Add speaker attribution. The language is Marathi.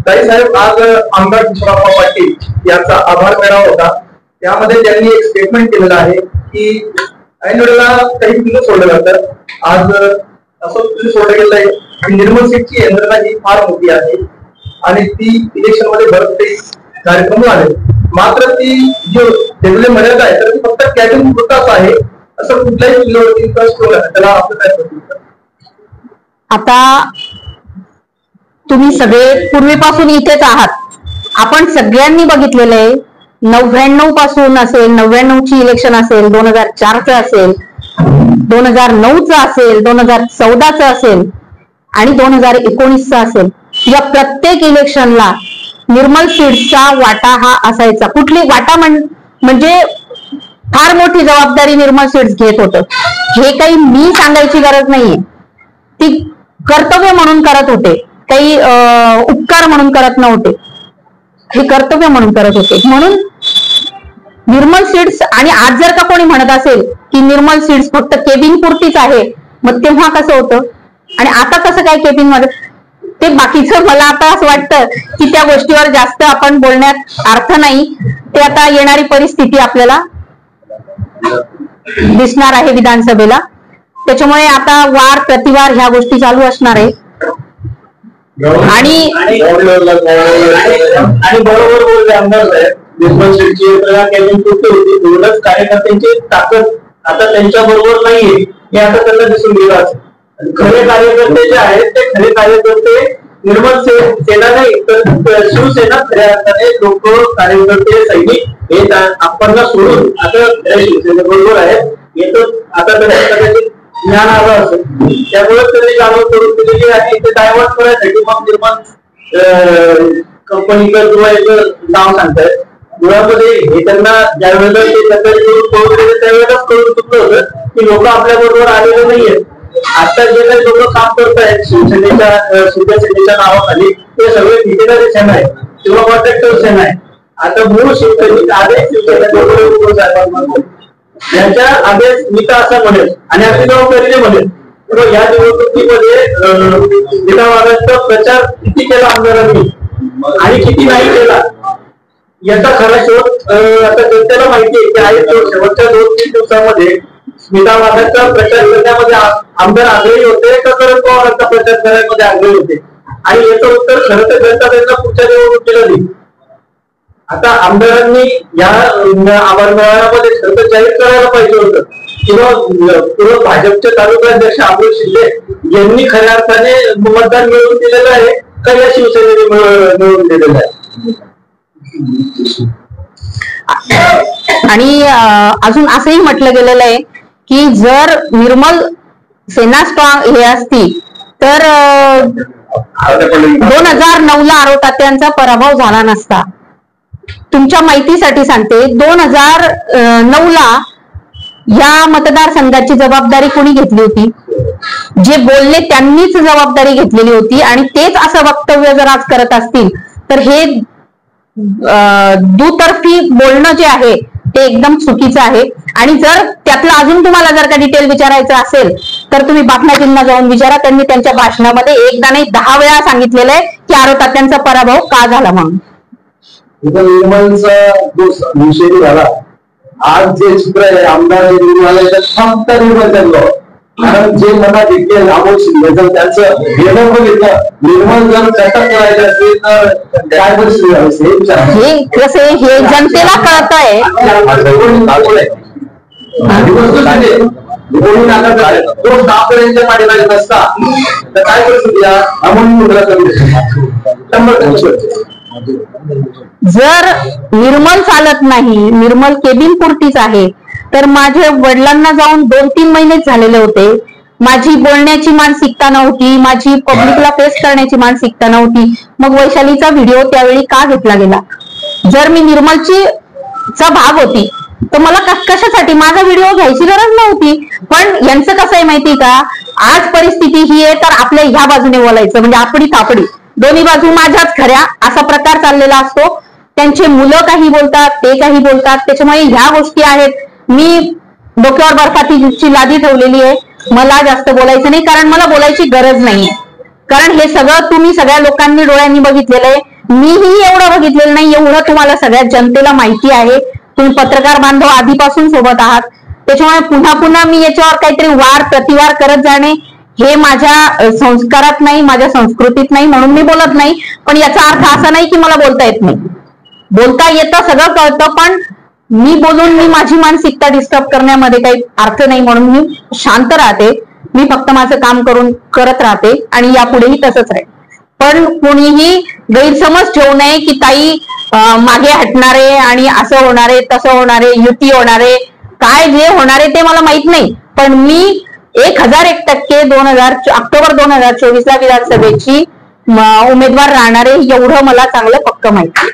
Speaker 1: ताई साहेब, आज आमदार किशोरप्पा पाटील यांचा आभार मेळावा होता. त्यामध्ये त्यांनी एक स्टेटमेंट केलेलं आहे की ऐन वेळेला काही बिल सोडलं जातं. आज असं बिल सोडलं गेलं आहे की निर्मल सीटची यंत्रणा ही फार मोठी आहे आणि ती इलेक्शन मध्ये बरेच काही कार्यक्रम झाले, मात्र ती जी डेव्हलप मर्यादा आहे तर ती फक्त कॅबिन पुरताच आहे, असं कुठल्याही बिलवरती त्याला आपलं काय प्रतिक्रिया?
Speaker 2: आता तुम्ही सगळे पूर्वीपासून इथेच आहात. आपण सगळ्यांनी बघितलेलं आहे, 99 पासून असेल, 99ची इलेक्शन असेल, 2004चं असेल, 2009चं असेल, 2014चं असेल आणि 2019चं असेल, या प्रत्येक इलेक्शनला निर्मल सीट्सचा वाटा हा असायचा. कुठली वाटा म्हणजे फार मोठी जबाबदारी निर्मल सीट्स घेत होतं. हे काही मी सांगायची गरज नाहीये, ती कर्तव्य म्हणून करत होते, काही उपकार म्हणून करत नव्हते, हे कर्तव्य म्हणून करत होते. म्हणून निर्मल सीट्स, आणि आज जर का कोणी म्हणत असेल की निर्मल सीट्स फक्त केबिन पुरतीच आहे, मग तेव्हा कसं होतं आणि आता कसं काय केबिन मध्ये, ते बाकीचं मला आता असं वाटतं की त्या गोष्टीवर जास्त आपण बोलण्यात अर्थ नाही. ते आता येणारी परिस्थिती आपल्याला दिसणार आहे विधानसभेला, त्याच्यामुळे आता वार प्रतिवार ह्या गोष्टी चालू असणार आहे. आणि
Speaker 1: बरोबर बोलले आमदार साहेब, निर्मल सीटची यंत्रणा कॅबिन पुरती होती, एवढंच कार्यकर्त्यांची ताकद आता त्यांच्या बरोबर नाहीये हे आता त्यांना दिसून गेलं असेल. खरे कार्यकर्ते जे आहेत ते खरे कार्यकर्ते निर्मल सेना नाही तर शिवसेना खऱ्या अर्थाने लोक कार्यकर्ते सैनिक हे आपण सोडून आता शिवसेनेबरोबर आहेत. येतो आता कदाचित ज्ञान आलं असेल, त्यामुळे त्यांनी जाणून करून दिलेली आहे. ते डायव्हर्ट करायसाठी मग निर्माण कंपनीचं किंवा एक नाव सांगतायत. मुळामध्ये हे त्यांना ज्या वेळेला ते करून दिले त्यावेळेलाच करून चुकलं होतं की लोक आपल्या बरोबर आलेले नाहीयेत. आता जे काही लोक काम करत आहेत शिवसेनेच्या नावाखाली ते सगळे ठेकेदारी सेना आहे किंवा कॉन्ट्रॅक्टर सेना आहे. आता मूळ शिवसैनिक आदेश शिवसेनेच्या यांच्या आदेश मी तर असं म्हणेल आणि आपली जबाबदारीने म्हणेल किंवा या निवडणुकीमध्ये निरावादाचा प्रचार किती केला आमदारांनी आणि किती नाही केला याचा खरा शोध आता जनतेला माहिती आहे की आहे. शेवटच्या 2-3 दिवसामध्ये स्मिता वाघांचा प्रचार करण्यामध्ये आमदार आग्रही होते का शरद पवारांचा प्रचार करण्यामध्ये आग्रही होते, आणि याचं उत्तर खरं तर जनता त्यांना पुढच्या निवडणुकीला दिली. आता आमदारांनी या आभार मेळाव्यामध्ये खरं तर जाहीर करायला पाहिजे होतं किंवा पूर्व भाजपचे तालुकाध्यक्ष अमोल शिंदे यांनी खऱ्या अर्थाने मतदान मिळवून दिलेलं आहे का या शिवसेनेने मिळवून दिलेलं आहे.
Speaker 2: आणि अजून असंही म्हटलं गेलेलं आहे की जर निर्मल सेना स्ट्रॉंग हे असती तर 2009ला आरोप तात्यांचा पराभव झाला नसता. तुमच्या माहितीसाठी सांगते, 2009ला या मतदारसंघाची जबाबदारी कोणी घेतली होती? जे बोलले त्यांनीच जबाबदारी घेतलेली होती, आणि तेच असं वक्तव्य जर आज करत असतील तर हे दुतर्फी बोलणं जे आहे ते एकदम चुकीचं आहे. आणि जर त्यातलं अजून तुम्हाला जर का डिटेल विचारायचं असेल तर तुम्ही बातम्याजींना जाऊन विचारा. त्यांनी त्यांच्या भाषणामध्ये एकदा नाही 10 वेळा सांगितलेलं आहे की आरोप तात्यांचा पराभव का झाला म्हणून.
Speaker 1: निर्मलचा विषय झाला. आज जे चित्र आहे आमदार फक्त निर्मल चाललो, कारण जे मनात घेतले अमोल शिंदे जर त्यांचं घेणं बघितलं, निर्मल जर चटक करायचं असेल तर काय परिस्थिती
Speaker 2: हे कसं हे जनतेला कळत आहे.
Speaker 1: तो स्टाफच्या पाठीमागे नसता तर काय परिस्थिती
Speaker 2: जर निर्मल चालत नाही, निर्मल केबिन पुरतीच आहे, तर माझ्या वडिलांना जाऊन 2-3 महिनेच झालेले होते. माझी बोलण्याची मानसिकता नव्हती, माझी पब्लिकला फेस करण्याची मानसिकता नव्हती. मग वैशालीचा व्हिडिओ त्यावेळी का घेतला गेला? जर मी निर्मलची भाग होती तर मला कशासाठी माझा व्हिडिओ घ्यायची गरज नव्हती. पण यांचं कसं आहे माहिती का, आज परिस्थिती ही आहे तर आपल्या ह्या बाजूने बोलायचं म्हणजे आपली तापडी, दोन्ही बाजू माझ्याच खऱ्या असा प्रकार चाललेला असतो. त्यांचे मुलं काही बोलतात, ते काही बोलतात, त्याच्यामुळे ह्या गोष्टी आहेत. मी डोक्यावर बर्फाची लादी ठेवलेली आहे, मला जास्त बोलायचं नाही कारण मला बोलायची गरज नाही. कारण हे सगळं तुम्ही सगळ्या लोकांनी डोळ्यांनी बघितलेलं आहे. मीही एवढं बघितलेलं नाही, एवढं तुम्हाला सगळ्या जनतेला माहिती आहे. तुम्ही पत्रकार बांधव आधीपासून सोबत आहात, त्याच्यामुळे पुन्हा पुन्हा मी याच्यावर काहीतरी वार प्रतिवार करत जाणे हे माझ्या संस्कारात नाही, माझ्या संस्कृतीत नाही, म्हणून मी बोलत नाही. पण याचा अर्थ असा नाही की मला बोलता येत नाही. बोलता येतं, सगळं कळतं, पण मी बोलून मी माझी मानसिकता डिस्टर्ब करण्यामध्ये काही अर्थ नाही, म्हणून मी शांत राहते. मी फक्त माझं काम करत राहते आणि यापुढेही तसंच राहील. पण कोणीही गैरसमज ठेवू नये की ताई मागे हटणारे आणि असं होणारे तसं होणारे, युती होणारे, काय जे होणारे ते मला माहित नाही. पण मी 1001% ऑक्टोबर 2024 विधानसभेची उमेदवार राहणारे एवढं मला चांगलं पक्क माहिती.